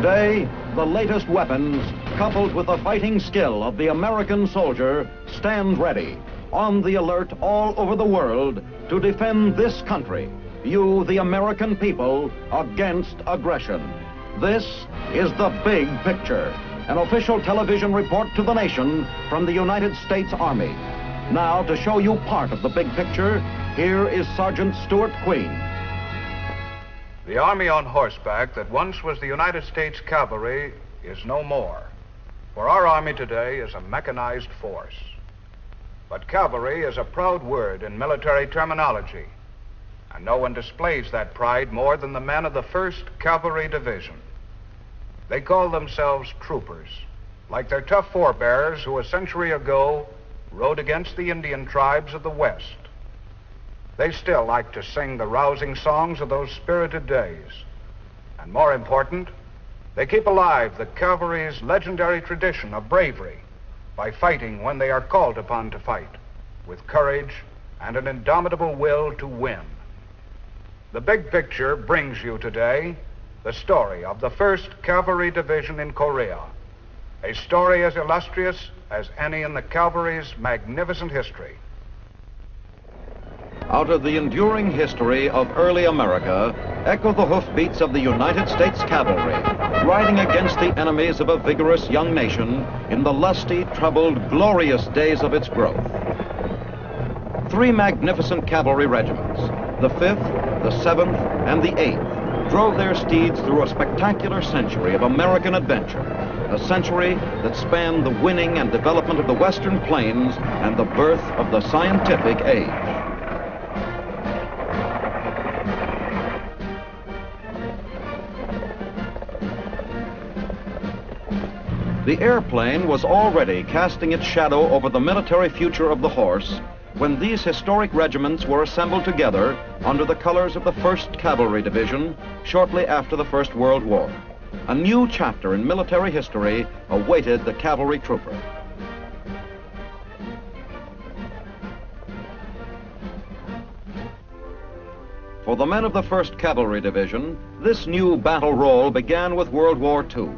Today, the latest weapons, coupled with the fighting skill of the American soldier, stand ready, on the alert all over the world to defend this country, you, the American people, against aggression. This is the big picture, an official television report to the nation from the United States Army. Now, to show you part of the big picture, here is Sergeant Stuart Queen. The Army on horseback that once was the United States Cavalry is no more. For our Army today is a mechanized force. But cavalry is a proud word in military terminology, and no one displays that pride more than the men of the 1st Cavalry Division. They call themselves troopers, like their tough forebears who a century ago rode against the Indian tribes of the West. They still like to sing the rousing songs of those spirited days. And more important, they keep alive the cavalry's legendary tradition of bravery by fighting when they are called upon to fight, with courage and an indomitable will to win. The big picture brings you today the story of the 1st Cavalry Division in Korea, a story as illustrious as any in the cavalry's magnificent history. Out of the enduring history of early America, echo the hoofbeats of the United States Cavalry, riding against the enemies of a vigorous young nation in the lusty, troubled, glorious days of its growth. 3 magnificent cavalry regiments, the 5th, the 7th, and the 8th, drove their steeds through a spectacular century of American adventure, a century that spanned the winning and development of the Western plains and the birth of the scientific age. The airplane was already casting its shadow over the military future of the horse when these historic regiments were assembled together under the colors of the 1st Cavalry Division shortly after the First World War. A new chapter in military history awaited the cavalry trooper. For the men of the 1st Cavalry Division, this new battle role began with World War II.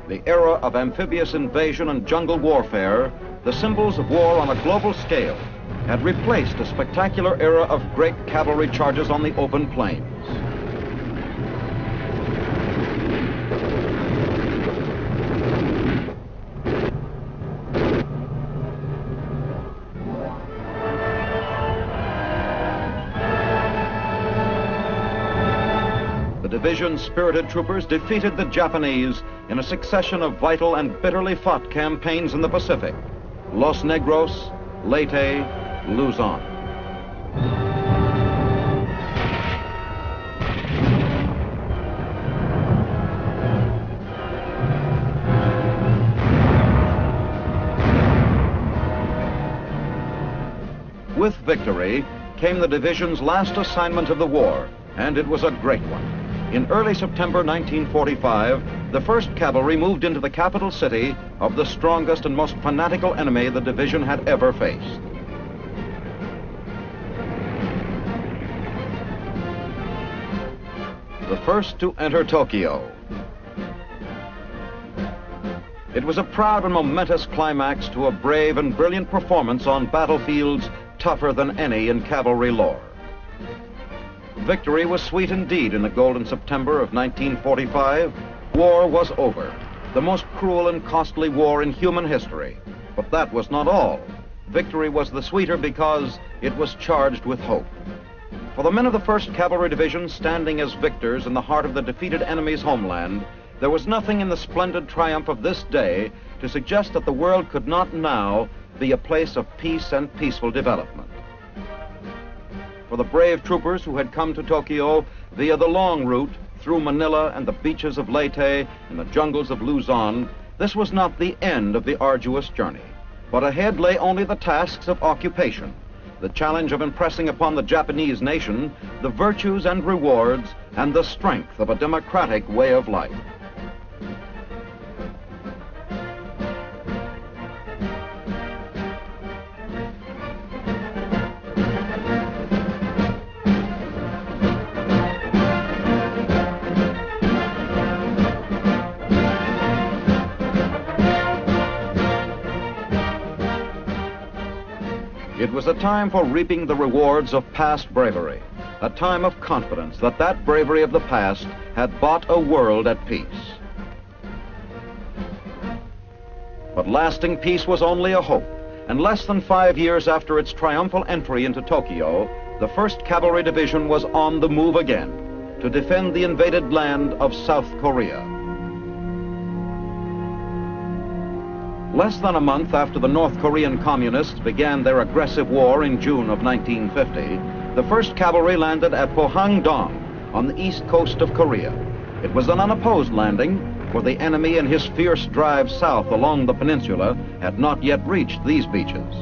The era of amphibious invasion and jungle warfare, the symbols of war on a global scale, had replaced a spectacular era of great cavalry charges on the open plains. The division's spirited troopers defeated the Japanese in a succession of vital and bitterly fought campaigns in the Pacific: Los Negros, Leyte, Luzon. With victory came the division's last assignment of the war, and it was a great one. In early September 1945, the 1st Cavalry moved into the capital city of the strongest and most fanatical enemy the division had ever faced. The first to enter Tokyo. It was a proud and momentous climax to a brave and brilliant performance on battlefields tougher than any in cavalry lore. Victory was sweet indeed in the golden September of 1945. War was over, the most cruel and costly war in human history. But that was not all. Victory was the sweeter because it was charged with hope. For the men of the 1st Cavalry Division standing as victors in the heart of the defeated enemy's homeland, there was nothing in the splendid triumph of this day to suggest that the world could not now be a place of peace and peaceful development. For the brave troopers who had come to Tokyo via the long route through Manila and the beaches of Leyte and the jungles of Luzon, this was not the end of the arduous journey. But ahead lay only the tasks of occupation, the challenge of impressing upon the Japanese nation the virtues and rewards and the strength of a democratic way of life. It was a time for reaping the rewards of past bravery, a time of confidence that that bravery of the past had bought a world at peace. But lasting peace was only a hope, and less than 5 years after its triumphal entry into Tokyo, the 1st Cavalry Division was on the move again to defend the invaded land of South Korea. Less than a month after the North Korean Communists began their aggressive war in June of 1950, the 1st Cavalry landed at Pohang-dong on the east coast of Korea. It was an unopposed landing, for the enemy in his fierce drive south along the peninsula had not yet reached these beaches.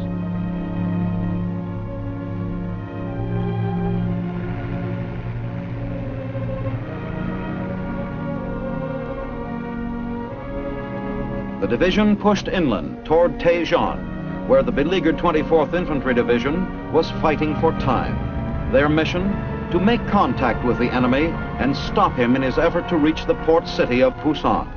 The division pushed inland toward Daejeon, where the beleaguered 24th Infantry Division was fighting for time. Their mission? To make contact with the enemy and stop him in his effort to reach the port city of Pusan.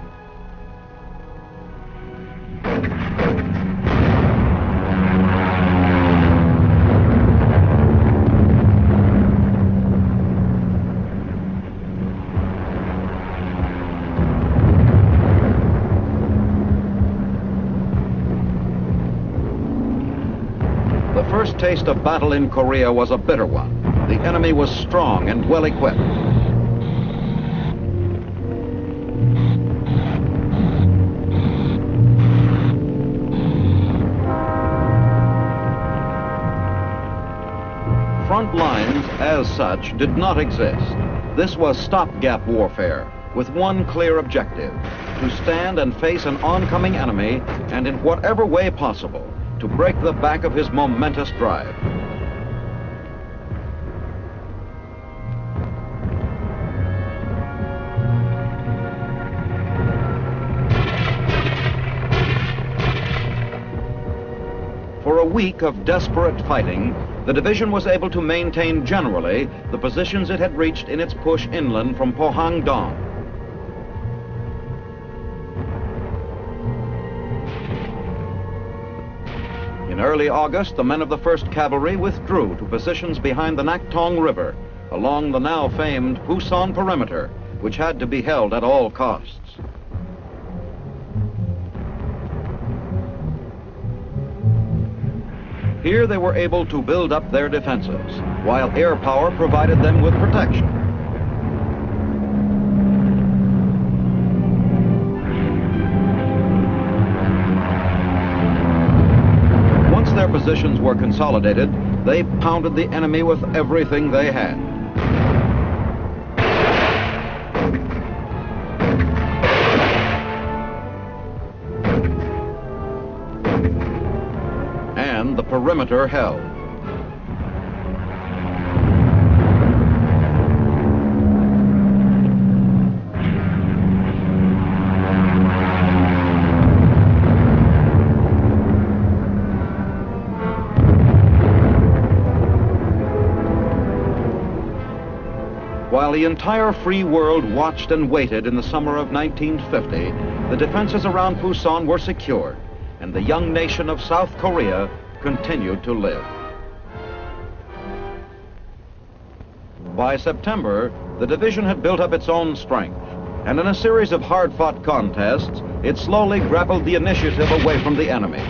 The first taste of battle in Korea was a bitter one. The enemy was strong and well equipped. Front lines, as such, did not exist. This was stopgap warfare, with one clear objective: to stand and face an oncoming enemy, and in whatever way possible, to break the back of his momentous drive. For a week of desperate fighting, the division was able to maintain generally the positions it had reached in its push inland from Pohang-dong. In early August, the men of the 1st Cavalry withdrew to positions behind the Naktong River, along the now famed Pusan perimeter, which had to be held at all costs. Here they were able to build up their defenses, while air power provided them with protection. Once their positions were consolidated, they pounded the enemy with everything they had. And the perimeter held. While the entire free world watched and waited in the summer of 1950, the defenses around Pusan were secured, and the young nation of South Korea continued to live. By September, the division had built up its own strength, and in a series of hard-fought contests, it slowly grappled the initiative away from the enemy.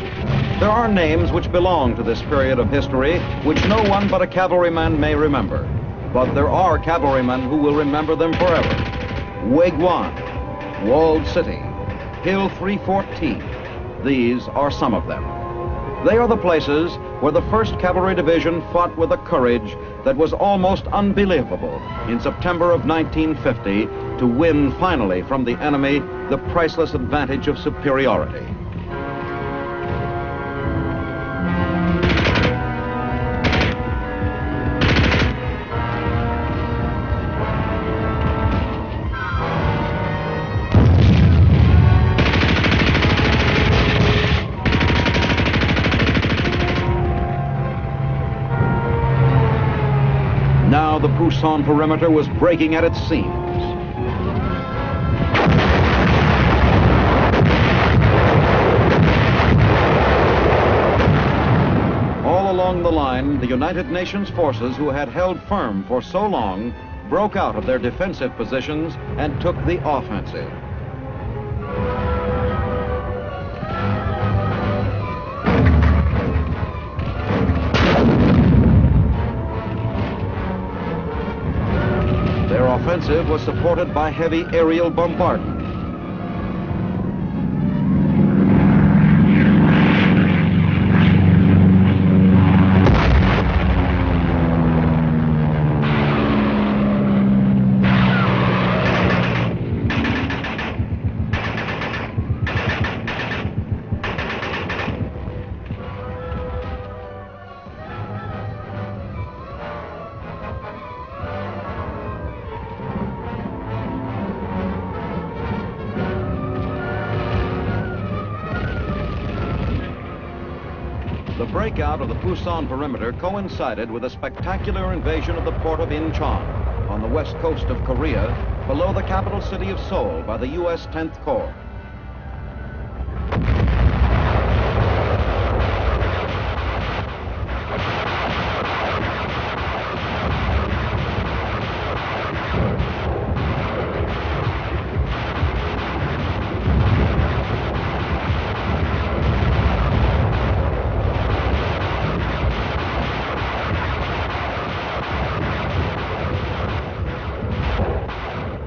There are names which belong to this period of history which no one but a cavalryman may remember, but there are cavalrymen who will remember them forever. Waiguan, Walled City, Hill 314. These are some of them. They are the places where the 1st Cavalry Division fought with a courage that was almost unbelievable in September of 1950 to win finally from the enemy the priceless advantage of superiority. Now the Pusan perimeter was breaking at its seams. All along the line, the United Nations forces who had held firm for so long broke out of their defensive positions and took the offensive. Their offensive was supported by heavy aerial bombardment. The breakout of the Pusan perimeter coincided with a spectacular invasion of the port of Incheon on the west coast of Korea, below the capital city of Seoul by the U.S. 10th Corps.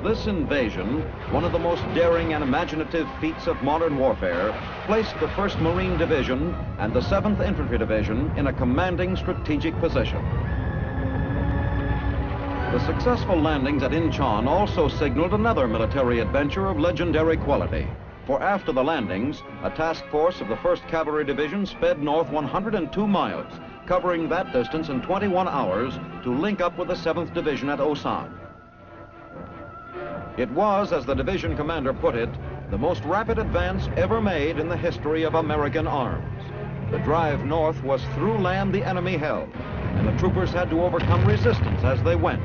This invasion, one of the most daring and imaginative feats of modern warfare, placed the 1st Marine Division and the 7th Infantry Division in a commanding strategic position. The successful landings at Incheon also signaled another military adventure of legendary quality. For after the landings, a task force of the 1st Cavalry Division sped north 102 miles, covering that distance in 21 hours to link up with the 7th Division at Pusan. It was, as the division commander put it, the most rapid advance ever made in the history of American arms. The drive north was through land the enemy held, and the troopers had to overcome resistance as they went.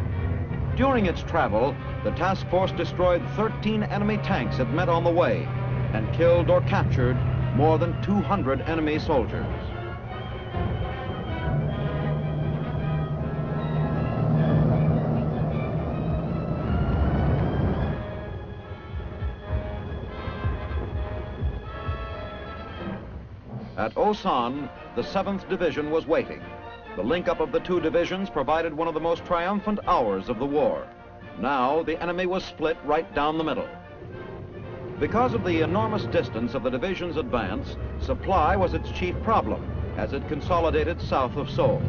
During its travel, the task force destroyed 13 enemy tanks it met on the way and killed or captured more than 200 enemy soldiers. At Pusan, the 7th Division was waiting. The link-up of the two divisions provided one of the most triumphant hours of the war. Now, the enemy was split right down the middle. Because of the enormous distance of the division's advance, supply was its chief problem as it consolidated south of Seoul.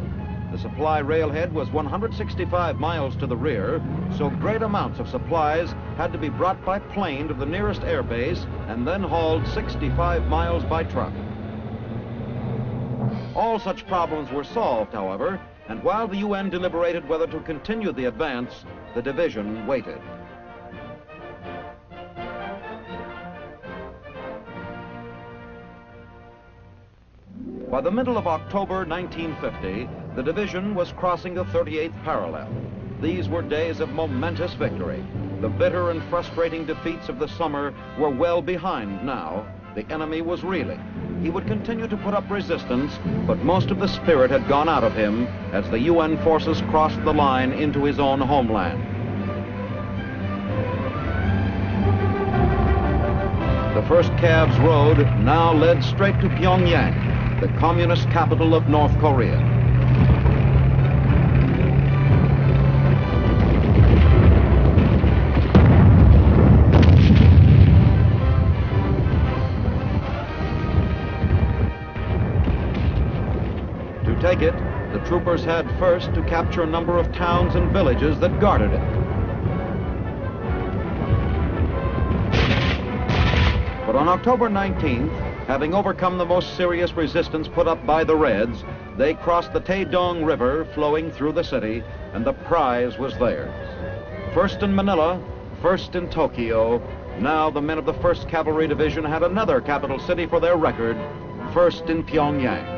The supply railhead was 165 miles to the rear, so great amounts of supplies had to be brought by plane to the nearest air base and then hauled 65 miles by truck. All such problems were solved, however, and while the UN deliberated whether to continue the advance, the division waited. By the middle of October 1950, the division was crossing the 38th parallel. These were days of momentous victory. The bitter and frustrating defeats of the summer were well behind now. The enemy was reeling. He would continue to put up resistance, but most of the spirit had gone out of him as the UN forces crossed the line into his own homeland. The 1st Cav's road now led straight to Pyongyang, the communist capital of North Korea. To take it, the troopers had first to capture a number of towns and villages that guarded it. But on October 19th, having overcome the most serious resistance put up by the Reds, they crossed the Taedong River flowing through the city, and the prize was theirs. First in Manila, first in Tokyo, now the men of the 1st Cavalry Division had another capital city for their record, first in Pyongyang.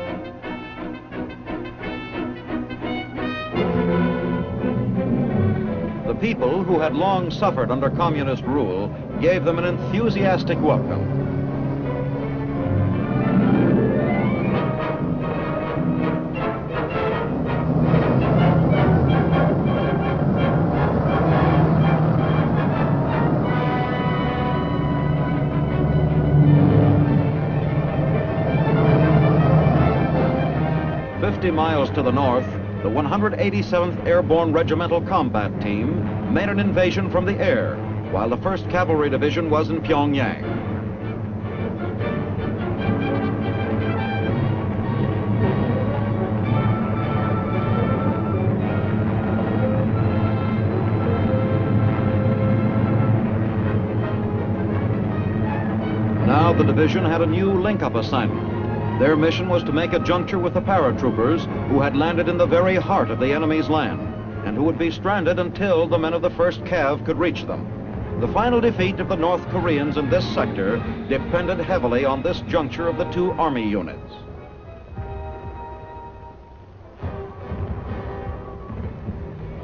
The people, who had long suffered under communist rule, gave them an enthusiastic welcome. 50 miles to the north, the 187th Airborne Regimental Combat Team made an invasion from the air, while the 1st Cavalry Division was in Pyongyang. Now the division had a new link-up assignment. Their mission was to make a juncture with the paratroopers who had landed in the very heart of the enemy's land and who would be stranded until the men of the 1st Cav could reach them. The final defeat of the North Koreans in this sector depended heavily on this juncture of the two army units.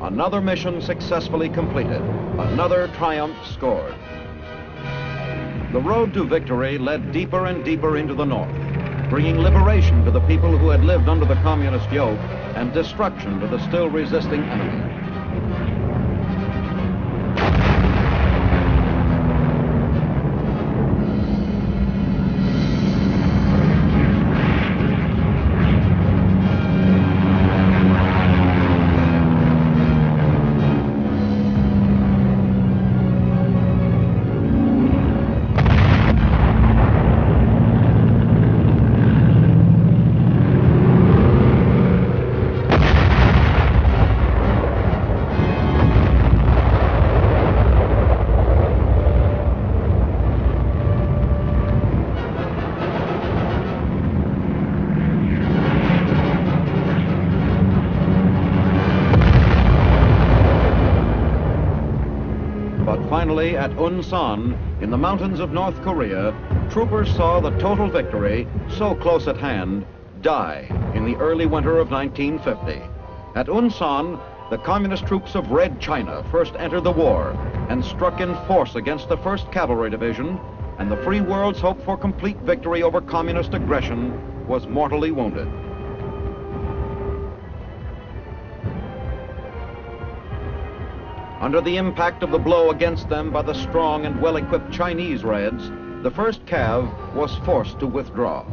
Another mission successfully completed, another triumph scored. The road to victory led deeper and deeper into the north, bringing liberation to the people who had lived under the communist yoke and destruction to the still resisting enemy. Finally, at Pusan, in the mountains of North Korea, troopers saw the total victory, so close at hand, die in the early winter of 1950. At Pusan, the communist troops of Red China first entered the war and struck in force against the 1st Cavalry Division, and the free world's hope for complete victory over communist aggression was mortally wounded. Under the impact of the blow against them by the strong and well-equipped Chinese Reds, the 1st Cav was forced to withdraw.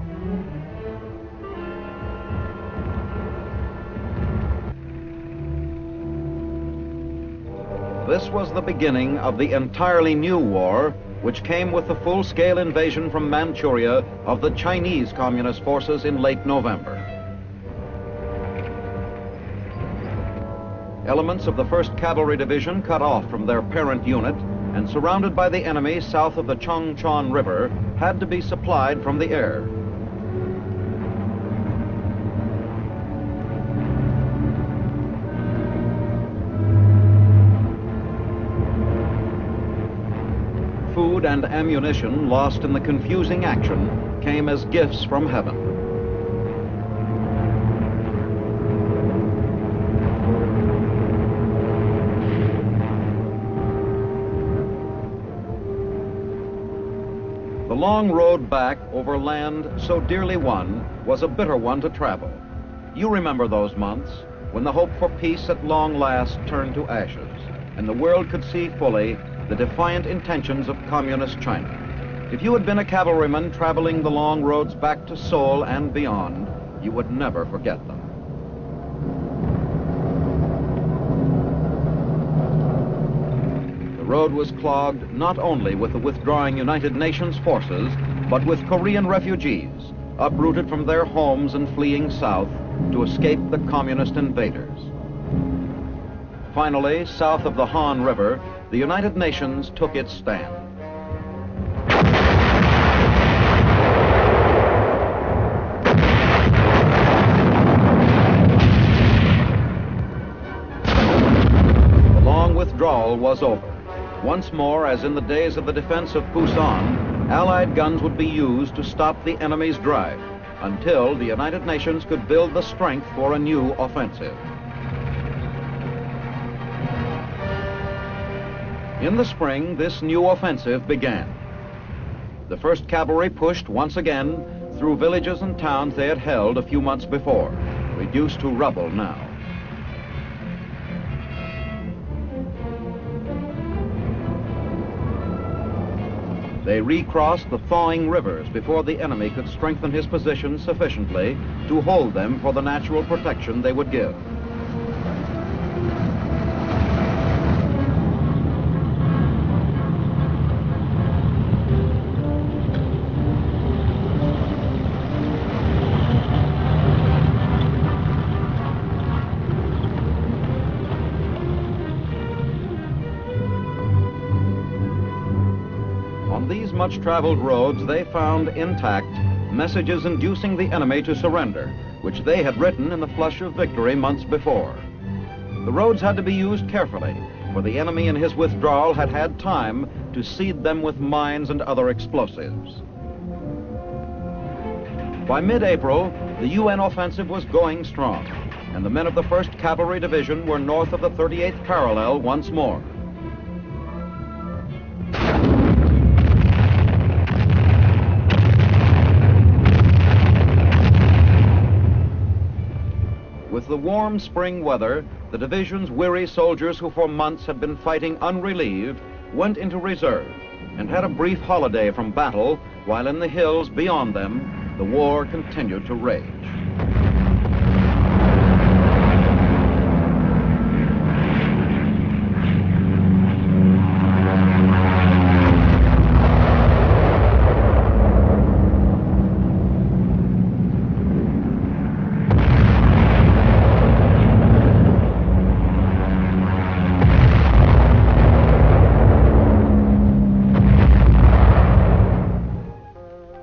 This was the beginning of the entirely new war, which came with the full-scale invasion from Manchuria of the Chinese Communist forces in late November. Elements of the 1st Cavalry Division, cut off from their parent unit and surrounded by the enemy south of the Chongchon River, had to be supplied from the air. Food and ammunition lost in the confusing action came as gifts from heaven. The long road back over land so dearly won was a bitter one to travel. You remember those months when the hope for peace at long last turned to ashes, and the world could see fully the defiant intentions of communist China. If you had been a cavalryman traveling the long roads back to Seoul and beyond, you would never forget them. The road was clogged not only with the withdrawing United Nations forces, but with Korean refugees, uprooted from their homes and fleeing south to escape the communist invaders. Finally, south of the Han River, the United Nations took its stand. The long withdrawal was over. Once more, as in the days of the defense of Pusan, Allied guns would be used to stop the enemy's drive until the United Nations could build the strength for a new offensive. In the spring, this new offensive began. The 1st Cavalry pushed once again through villages and towns they had held a few months before, reduced to rubble now. They recrossed the thawing rivers before the enemy could strengthen his position sufficiently to hold them for the natural protection they would give. On these much-traveled roads, they found intact messages inducing the enemy to surrender, which they had written in the flush of victory months before. The roads had to be used carefully, for the enemy in his withdrawal had had time to seed them with mines and other explosives. By mid-April, the UN offensive was going strong, and the men of the 1st Cavalry Division were north of the 38th parallel once more. With the warm spring weather, the division's weary soldiers who for months had been fighting unrelieved went into reserve and had a brief holiday from battle, while in the hills beyond them, the war continued to rage.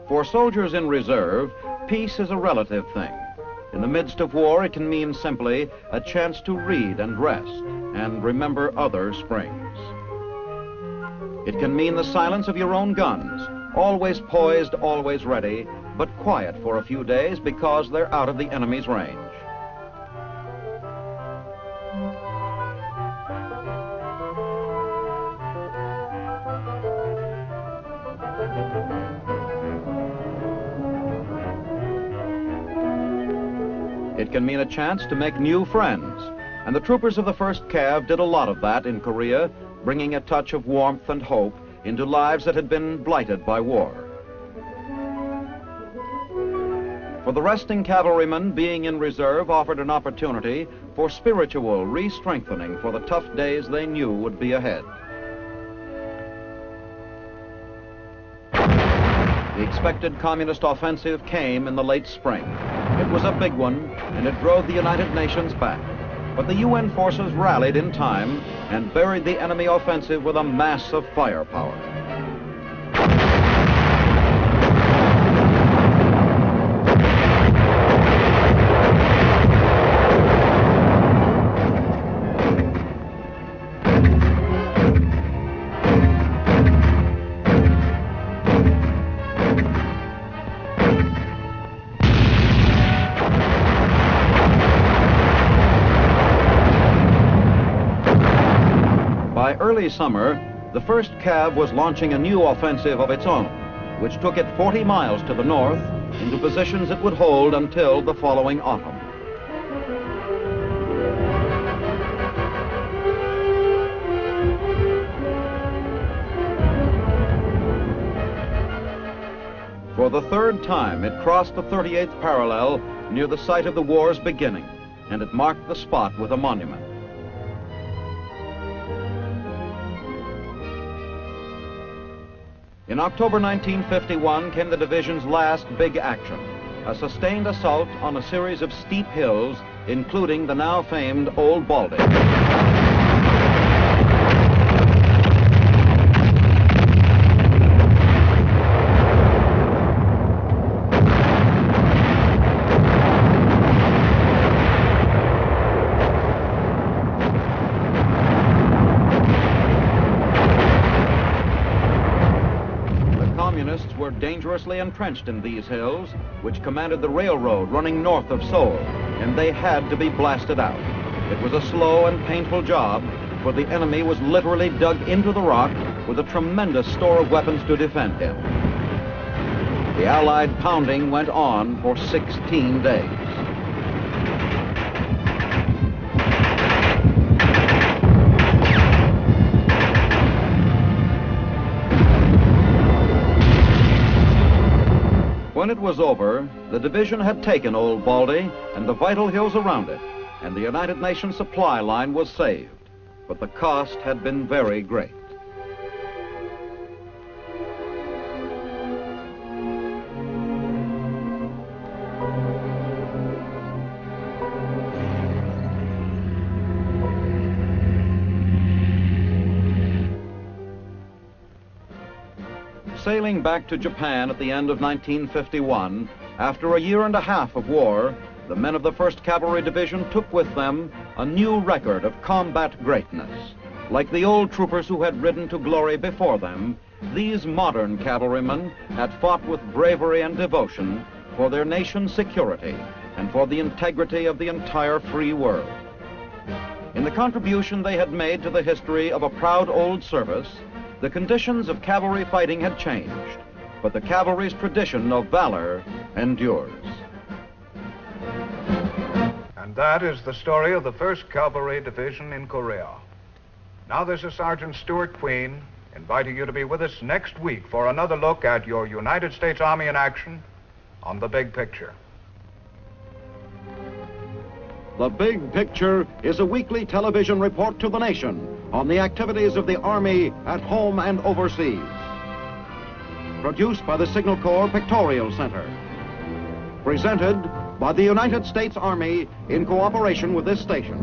For soldiers in reserve, peace is a relative thing. In the midst of war, it can mean simply a chance to read and rest and remember other springs. It can mean the silence of your own guns, always poised, always ready, but quiet for a few days because they're out of the enemy's range. It can mean a chance to make new friends, and the troopers of the 1st Cav did a lot of that in Korea, bringing a touch of warmth and hope into lives that had been blighted by war. For the resting cavalrymen, being in reserve offered an opportunity for spiritual re-strengthening for the tough days they knew would be ahead. The expected communist offensive came in the late spring. It was a big one, and it drove the United Nations back. But the UN forces rallied in time and buried the enemy offensive with a mass of firepower. By early summer, the 1st Cav was launching a new offensive of its own, which took it 40 miles to the north into positions it would hold until the following autumn. For the 3rd time, it crossed the 38th parallel near the site of the war's beginning, and it marked the spot with a monument. In October 1951 came the division's last big action, a sustained assault on a series of steep hills, including the now famed Old Baldy. Were dangerously entrenched in these hills, which commanded the railroad running north of Seoul, and they had to be blasted out. It was a slow and painful job, for the enemy was literally dug into the rock with a tremendous store of weapons to defend him. The Allied pounding went on for 16 days. When it was over, the division had taken Old Baldy and the vital hills around it, and the United Nations supply line was saved. But the cost had been very great. Sailing back to Japan at the end of 1951, after a year and a half of war, the men of the 1st Cavalry Division took with them a new record of combat greatness. Like the old troopers who had ridden to glory before them, these modern cavalrymen had fought with bravery and devotion for their nation's security and for the integrity of the entire free world. In the contribution they had made to the history of a proud old service, the conditions of cavalry fighting had changed, but the cavalry's tradition of valor endures. And that is the story of the 1st Cavalry Division in Korea. Now this is Sergeant Stuart Queen, inviting you to be with us next week for another look at your United States Army in action on The Big Picture. The Big Picture is a weekly television report to the nation on the activities of the Army at home and overseas. Produced by the Signal Corps Pictorial Center. Presented by the United States Army in cooperation with this station.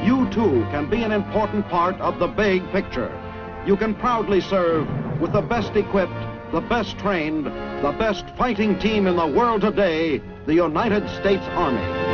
You too can be an important part of the big picture. You can proudly serve with the best equipped, the best trained, the best fighting team in the world today, the United States Army.